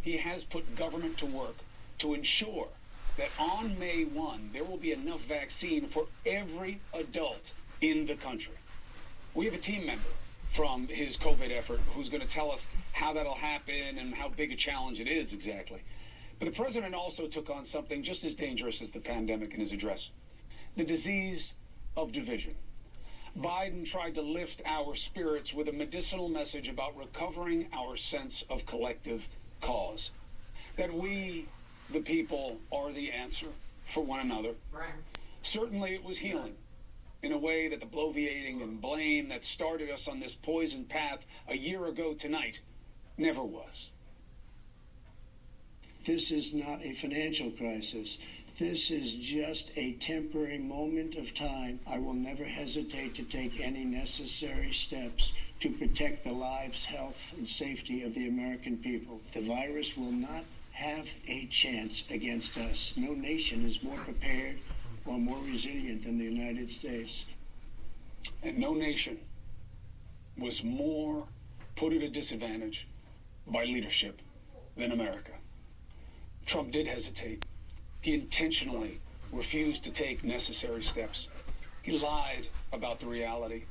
he has put government to work to ensure that on May 1, there will be enough vaccine for every adult in the country. We have a team member from his COVID effort who's going to tell us how that'll happen and how big a challenge it is exactly. But the president also took on something just as dangerous as the pandemic in his address: the disease of division. Biden tried to lift our spirits with a medicinal message about recovering our sense of collective cause. That we, the people, are the answer for one another. Right. Certainly it was healing in a way that the bloviating and blame that started us on this poisoned path a year ago tonight never was. This is not a financial crisis. This is just a temporary moment of time. I will never hesitate to take any necessary steps to protect the lives, health, and safety of the American people. The virus will not have a chance against us. No nation is more prepared or more resilient than the United States. And no nation was more put at a disadvantage by leadership than America. Trump did hesitate. He intentionally refused to take necessary steps. He lied about the reality.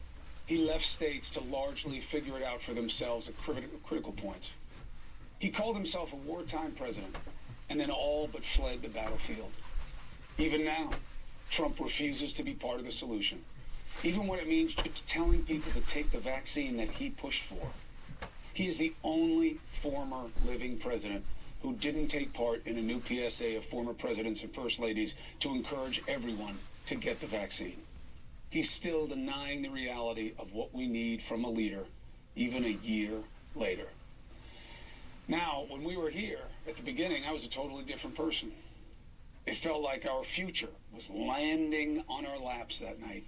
He left states to largely figure it out for themselves at critical points. He called himself a wartime president and then all but fled the battlefield. Even now, Trump refuses to be part of the solution, even when it means just telling people to take the vaccine that he pushed for. He is the only former living president who didn't take part in a new PSA of former presidents and first ladies to encourage everyone to get the vaccine. He's still denying the reality of what we need from a leader, even a year later. Now, when we were here at the beginning, I was a totally different person. It felt like our future was landing on our laps that night.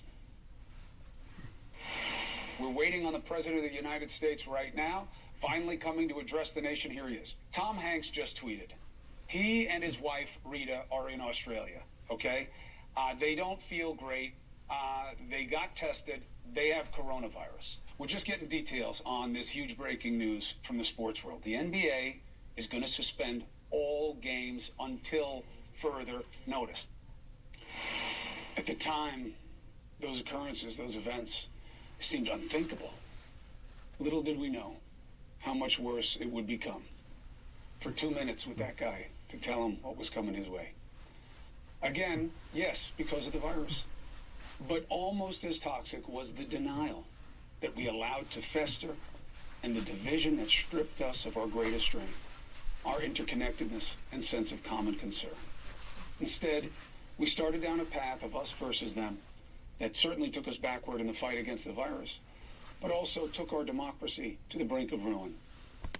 We're waiting on the President of the United States right now, finally coming to address the nation. Here he is. Tom Hanks just tweeted. He and his wife, Rita, are in Australia, okay? They don't feel great. They got tested. They have coronavirus. We're just getting details on this huge breaking news from the sports world. The NBA is going to suspend all games until further notice. At the time, those occurrences, those events, seemed unthinkable. Little did we know how much worse it would become. For 2 minutes with that guy to tell him what was coming his way. Again, yes, because of the virus. But almost as toxic was the denial that we allowed to fester and the division that stripped us of our greatest strength, our interconnectedness and sense of common concern. Instead, we started down a path of us versus them that certainly took us backward in the fight against the virus, but also took our democracy to the brink of ruin.